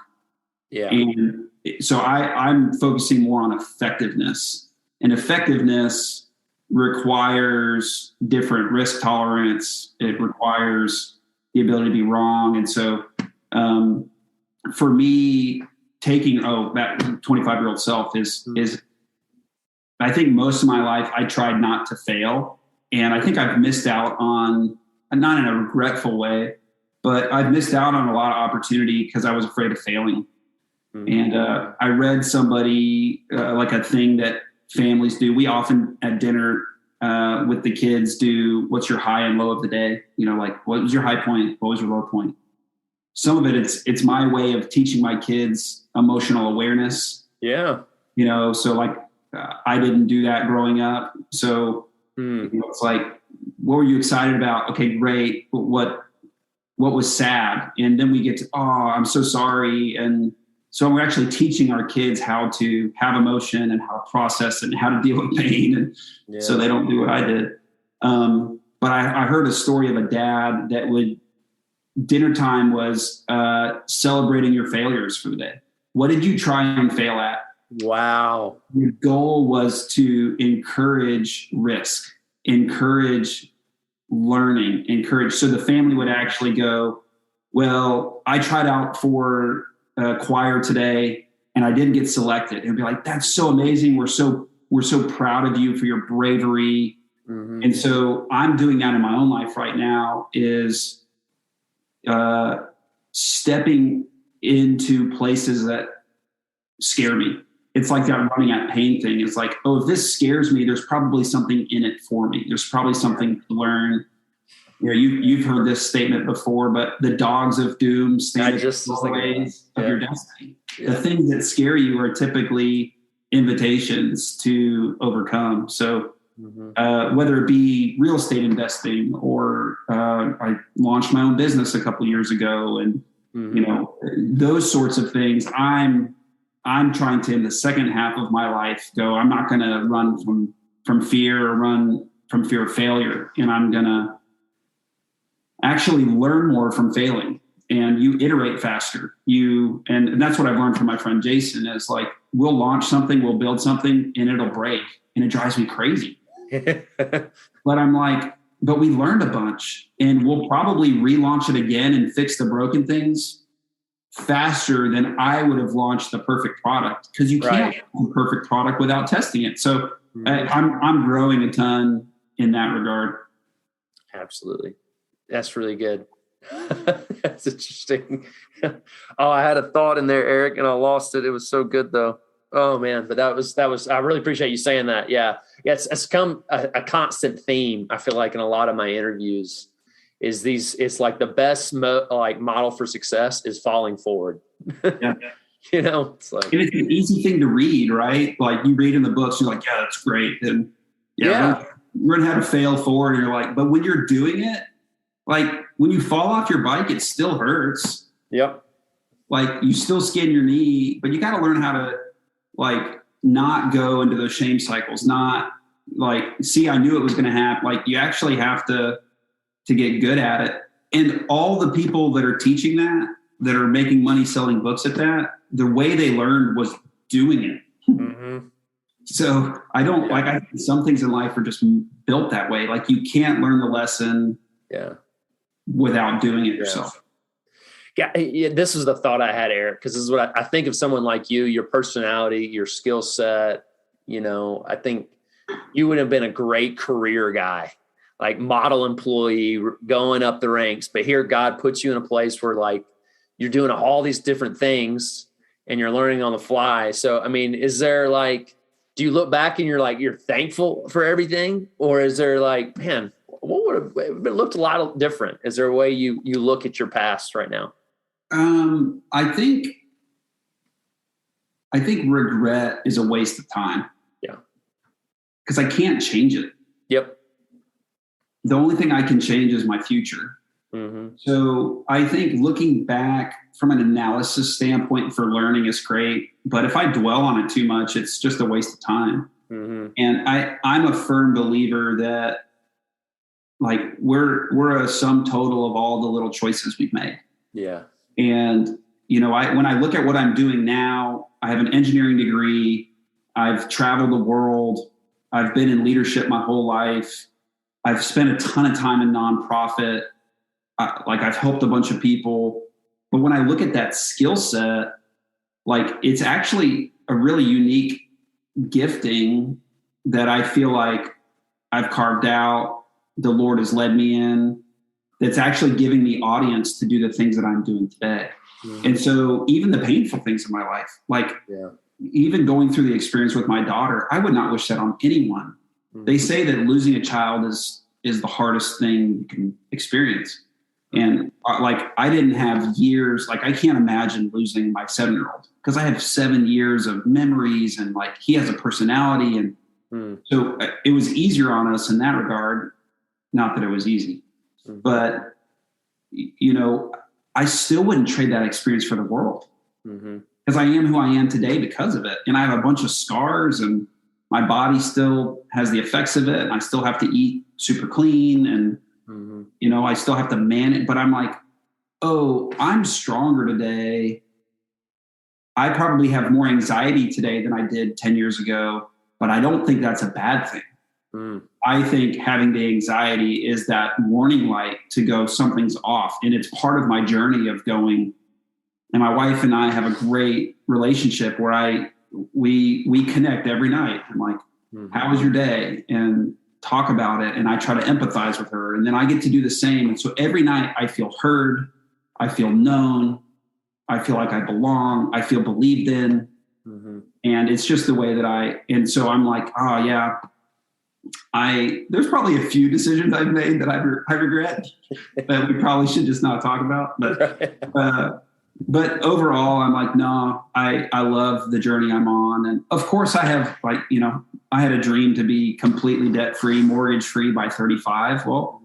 Yeah. And so I'm focusing more on effectiveness, and effectiveness requires different risk tolerance. It requires the ability to be wrong. And so for me, taking that 25-year-old self is I think most of my life I tried not to fail. And I think I've missed out on, not in a regretful way, but I've missed out on a lot of opportunity because I was afraid of failing. And I read somebody like a thing that families do. We often at dinner with the kids do what's your high and low of the day. You know, like what was your high point? What was your low point? Some of it, it's my way of teaching my kids emotional awareness. Yeah. You know, so like I didn't do that growing up. So you know, it's like, what were you excited about? Okay, great. But what was sad? And then we get to, I'm so sorry. And so we're actually teaching our kids how to have emotion and how to process it and how to deal with pain. And so they don't do what I did. But I heard a story of a dad that dinner time was celebrating your failures for the day. What did you try and fail at? Wow. Your goal was to encourage risk, encourage learning, so the family would actually go, well, I tried out for choir today and I didn't get selected. And be like, that's so amazing. We're so proud of you for your bravery. And so I'm doing that in my own life right now, is stepping into places that scare me. It's like that running at pain thing. It's like, if this scares me, there's probably something in it for me. There's probably something to learn. You know, you've heard this statement before, but the dogs of doom stand in the ways of your destiny. Yeah. The things that scare you are typically invitations to overcome. So whether it be real estate investing or I launched my own business a couple of years ago, and you know, those sorts of things, I'm trying to, in the second half of my life, go, I'm not going to run from fear or run from fear of failure. And I'm going to actually learn more from failing, and you iterate faster. And that's what I've learned from my friend Jason, is like, we'll launch something, we'll build something, and it'll break, and it drives me crazy. But I'm like, but we learned a bunch, and we'll probably relaunch it again and fix the broken things faster than I would have launched the perfect product, because you can't have a perfect product without testing it. So I'm growing a ton in that regard. Absolutely. That's really good. That's interesting. I had a thought in there, Eric, and I lost it. It was so good though. Oh man, but that was, I really appreciate you saying that. Yeah. Yeah. It's come a constant theme. I feel like in a lot of my interviews is it's like the best model for success is falling forward. Yeah. It's like, and it's an easy thing to read, right? Like you read in the books, you're like, yeah, that's great. And learn how to fail forward. And you're like, but when you're doing it, like when you fall off your bike, it still hurts. Yep. Like you still skin your knee, but you got to learn how to like not go into those shame cycles, not like, see, I knew it was going to happen. Like you actually have to get good at it. And all the people that are teaching that are making money selling books at that, the way they learned was doing it. Mm-hmm. So I think some things in life are just built that way. Like you can't learn the lesson without doing it yourself. Yeah, this is the thought I had, Eric, because this is what I think of someone like you, your personality, your skill set. I think you would have been a great career guy, like model employee going up the ranks. But here God puts you in a place where like you're doing all these different things and you're learning on the fly. So, I mean, is there like, do you look back and you're thankful for everything? Or is there like, man, what would have it looked a lot different? Is there a way you look at your past right now? I think regret is a waste of time. Yeah. Because I can't change it. Yep. The only thing I can change is my future. Mm-hmm. So I think looking back from an analysis standpoint for learning is great, but if I dwell on it too much, it's just a waste of time. Mm-hmm. And I'm a firm believer that like we're a sum total of all the little choices we've made. Yeah. And, when I look at what I'm doing now, I have an engineering degree. I've traveled the world. I've been in leadership my whole life. I've spent a ton of time in nonprofit. I've helped a bunch of people. But when I look at that skill set, like it's actually a really unique gifting that I feel like I've carved out. The Lord has led me in. That's actually giving me audience to do the things that I'm doing today. Mm-hmm. And so even the painful things in my life, like even going through the experience with my daughter, I would not wish that on anyone. Mm-hmm. They say that losing a child is the hardest thing you can experience. And I didn't have years, like I can't imagine losing my 7-year-old because I have 7 years of memories and like he has a personality. And so it was easier on us in that regard. Not that it was easy. But, I still wouldn't trade that experience for the world because I am who I am today because of it. And I have a bunch of scars and my body still has the effects of it. And I still have to eat super clean and, I still have to manage. But I'm like, oh, I'm stronger today. I probably have more anxiety today than I did 10 years ago, but I don't think that's a bad thing. I think having the anxiety is that warning light to go, something's off. And it's part of my journey of going, and my wife and I have a great relationship where we connect every night. I'm like, how was your day? And talk about it. And I try to empathize with her. And then I get to do the same. And so every night I feel heard. I feel known. I feel like I belong. I feel believed in. And it's just the way that and so I'm like, oh yeah, there's probably a few decisions I've made that I regret that we probably should just not talk about. But overall, I'm like, no, I love the journey I'm on. And of course I have I had a dream to be completely debt free, mortgage free by 35. Well,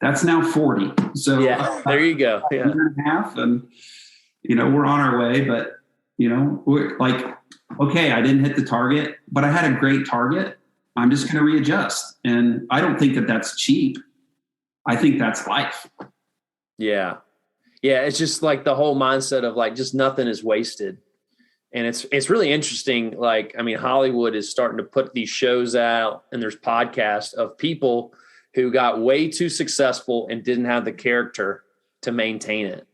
that's now 40. So yeah, there you go. Yeah. A year and a half and, we're on our way, but we're like, okay, I didn't hit the target, but I had a great target. I'm just going to readjust. And I don't think that that's cheap. I think that's life. Yeah. Yeah. It's just like the whole mindset of like, just nothing is wasted. And it's really interesting. Like, I mean, Hollywood is starting to put these shows out and there's podcasts of people who got way too successful and didn't have the character to maintain it.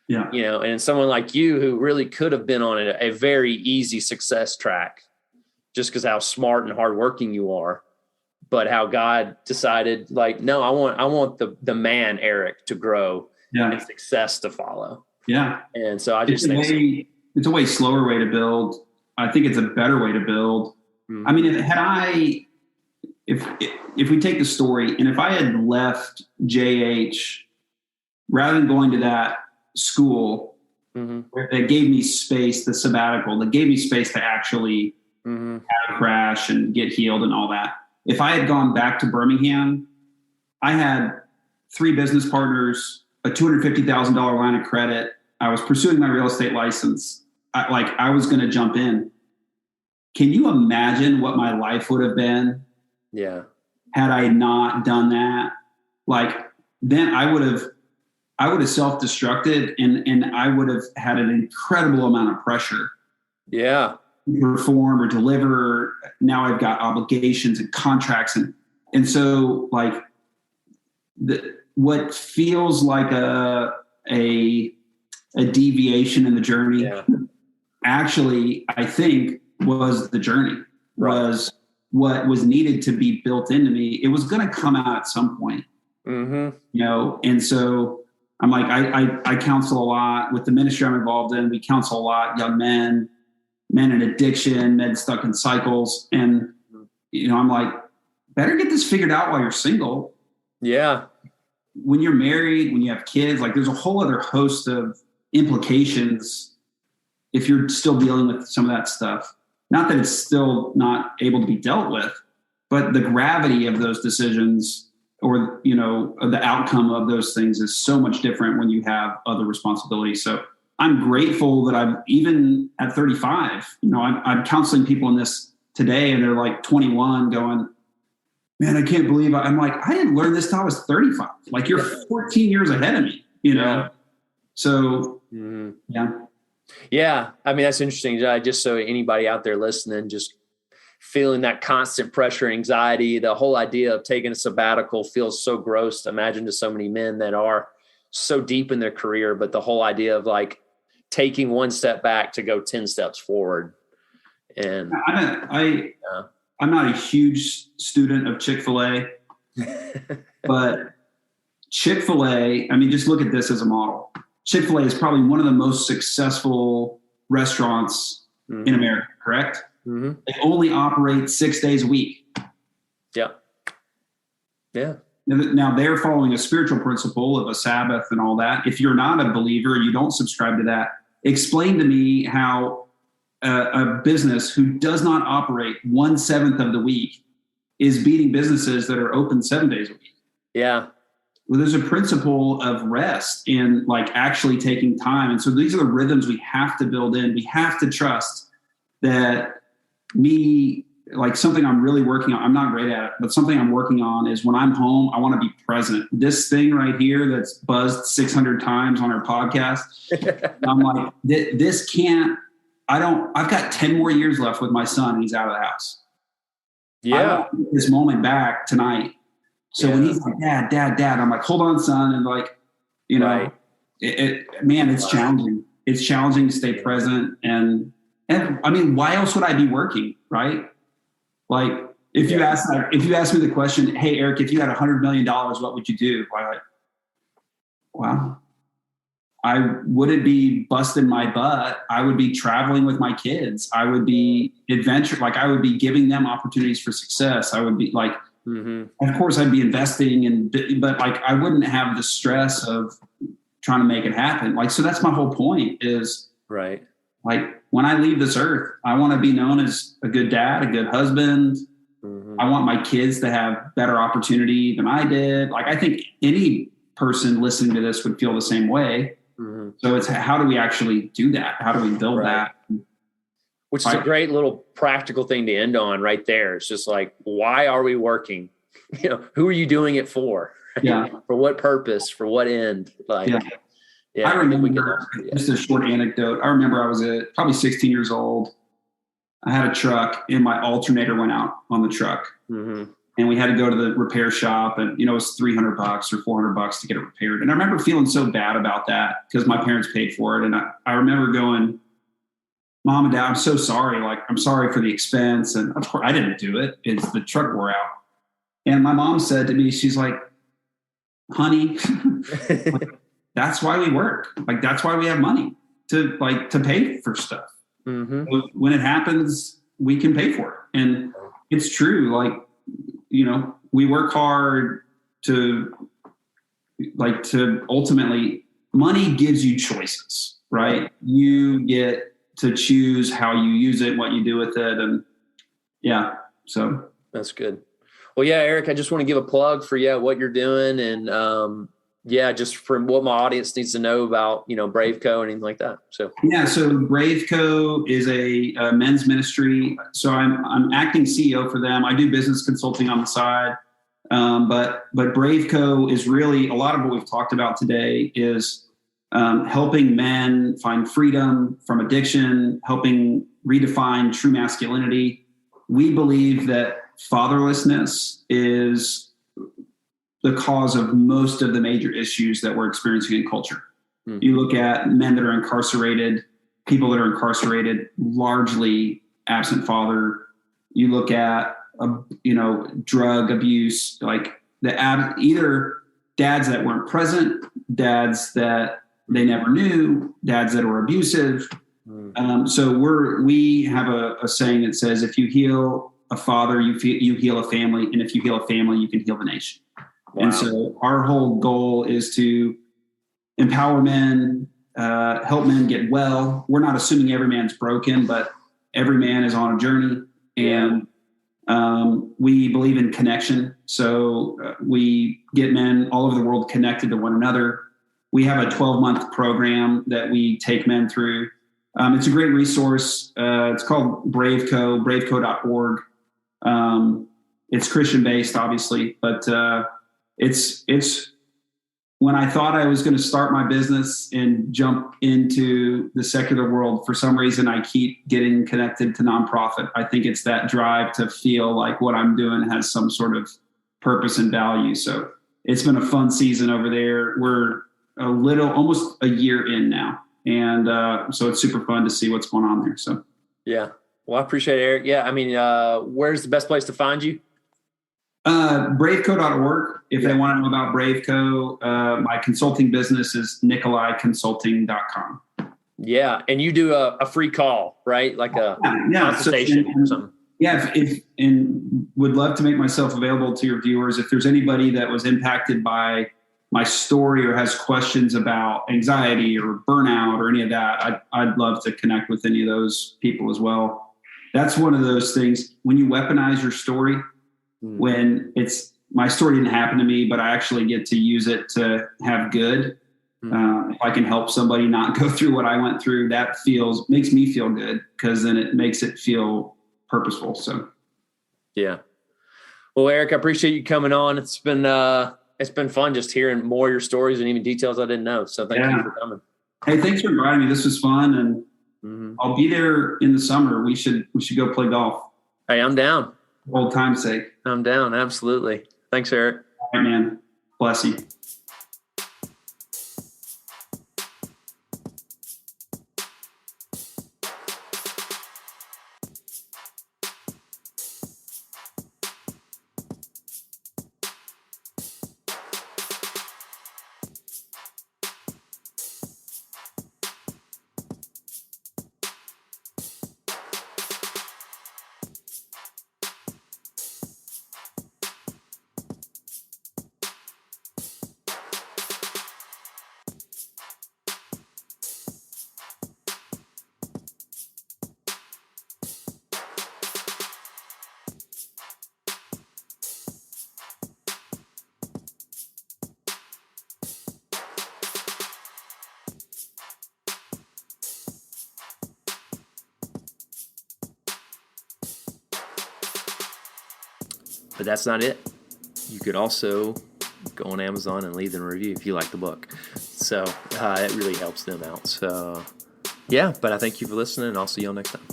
Yeah. And someone like you who really could have been on a very easy success track just because how smart and hardworking you are, but how God decided like, no, I want the man, Eric, to grow and success to follow. Yeah. And so I just think it's a way slower way to build I think it's a better way to build. I mean, if we take the story, and if I had left JH rather than going to that school that gave me space, the sabbatical, that gave me space to actually have a crash and get healed and all that. If I had gone back to Birmingham, I had 3 business partners, a $250,000 line of credit. I was pursuing my real estate license. I was going to jump in. Can you imagine what my life would have been? Yeah. Had I not done that? Like, then I would have self-destructed, and I would have had an incredible amount of pressure. Yeah. To perform or deliver. Now I've got obligations and contracts. And so like what feels like a deviation in the journey actually, I think, was the journey, was what was needed to be built into me. It was going to come out at some point, and so I'm like, I counsel a lot with the ministry I'm involved in. We counsel a lot, young men in addiction, men stuck in cycles. And, I'm like, better get this figured out while you're single. Yeah. When you're married, when you have kids, like there's a whole other host of implications if you're still dealing with some of that stuff. Not that it's still not able to be dealt with, but the gravity of those decisions or, the outcome of those things is so much different when you have other responsibilities. So I'm grateful that I'm even at 35, I'm counseling people in this today and they're like 21 going, man, I can't believe I'm like, I didn't learn this till I was 35. Like you're 14 years ahead of me, So yeah. Yeah. I mean, that's interesting. Just so anybody out there listening, just feeling that constant pressure, anxiety, the whole idea of taking a sabbatical feels so gross to imagine to so many men that are so deep in their career, but the whole idea of like taking one step back to go 10 steps forward. And I'm not a huge student of Chick-fil-A, but Chick-fil-A, I mean, just look at this as a model. Chick-fil-A is probably one of the most successful restaurants in America, correct? They only operate 6 days a week. Yeah. Yeah. Now they're following a spiritual principle of a Sabbath and all that. If you're not a believer, you don't subscribe to that. Explain to me how a business who does not operate 1/7 of the week is beating businesses that are open 7 days a week. Yeah. Well, there's a principle of rest and like actually taking time. And so these are the rhythms we have to build in. We have to trust that like something I'm really working on. I'm not great at it, but something I'm working on is when I'm home, I want to be present. This thing right here that's buzzed 600 times on our podcast. I'm like, this can't, I've got 10 more years left with my son and he's out of the house. Yeah. I want to get this moment back tonight. So when he's like, dad, I'm like, hold on, son. And like, man, it's challenging. It's challenging to stay present. And I mean, why else would I be working? Right. Like if you ask me the question, hey, Eric, if you had $100 million, what would you do? Wow. I wouldn't be busting my butt. I would be traveling with my kids. I would be I would be giving them opportunities for success. I would be like, of course I'd be investing but like, I wouldn't have the stress of trying to make it happen. Like, so that's my whole point is right. Like when I leave this earth, I want to be known as a good dad, a good husband. I want my kids to have better opportunity than I did. Like, I think any person listening to this would feel the same way. So it's how do we actually do that? How do we build that? Which is a great little practical thing to end on right there. It's just like, why are we working? Who are you doing it for? Yeah. For what purpose? For what end? Like, I remember just a short anecdote. I remember I was probably 16 years old. I had a truck and my alternator went out on the truck and we had to go to the repair shop and, it was $300 or $400 to get it repaired. And I remember feeling so bad about that because my parents paid for it. And I remember going, Mom and Dad, I'm so sorry. Like, I'm sorry for the expense. And of course I didn't do it. It's the truck wore out. And my mom said to me, she's like, honey, that's why we work. Like, that's why we have money to pay for stuff. So when it happens, we can pay for it. And it's true. Like, we work hard to ultimately, money gives you choices, right? You get to choose how you use it, what you do with it. And so. That's good. Well, yeah, Eric, I just want to give a plug for, what you're doing. And, just from what my audience needs to know about, BraveCo and anything like that. So BraveCo is a men's ministry. So I'm acting CEO for them. I do business consulting on the side. But BraveCo is really, a lot of what we've talked about today is helping men find freedom from addiction, helping redefine true masculinity. We believe that fatherlessness is the cause of most of the major issues that we're experiencing in culture. You look at men that are incarcerated, people that are incarcerated, largely absent father. You look at, drug abuse, like either dads that weren't present, dads that they never knew, dads that were abusive. So we have a saying that says, if you heal a father, you heal a family. And if you heal a family, you can heal the nation. Wow. And so our whole goal is to empower men, help men get well. We're not assuming every man's broken, but every man is on a journey. And we believe in connection. So we get men all over the world connected to one another. We have a 12-month program that we take men through. It's a great resource. It's called BraveCo, braveco.org. It's Christian-based, obviously, but it's when I thought I was going to start my business and jump into the secular world, for some reason I keep getting connected to nonprofit. I think it's that drive to feel like what I'm doing has some sort of purpose and value. So it's been a fun season over there. We're almost a year in now. And so it's super fun to see what's going on there. So, yeah. Well, I appreciate it, Eric. Yeah. I mean, where's the best place to find you? BraveCo.org. If they want to know about BraveCo, my consulting business is NickoliConsulting.com. Yeah. And you do a free call, right? Like a consultation or something. Yeah. And would love to make myself available to your viewers. If there's anybody that was impacted by my story or has questions about anxiety or burnout or any of that, I'd love to connect with any of those people as well. That's one of those things when you weaponize your story, when my story didn't happen to me, but I actually get to use it to have good. If I can help somebody not go through what I went through, that makes me feel good, because then it makes it feel purposeful. So, yeah. Well, Eric, I appreciate you coming on. It's been fun just hearing more of your stories and even details I didn't know. So thank you for coming. Hey, thanks for inviting me. This was fun, and I'll be there in the summer. We should go play golf. Hey, I'm down. For old time's sake. I'm down. Absolutely. Thanks, Eric. All right, man. Bless you. But that's not it. You could also go on Amazon and leave them a review if you like the book. So it really helps them out. So, yeah, but I thank you for listening, and I'll see y'all next time.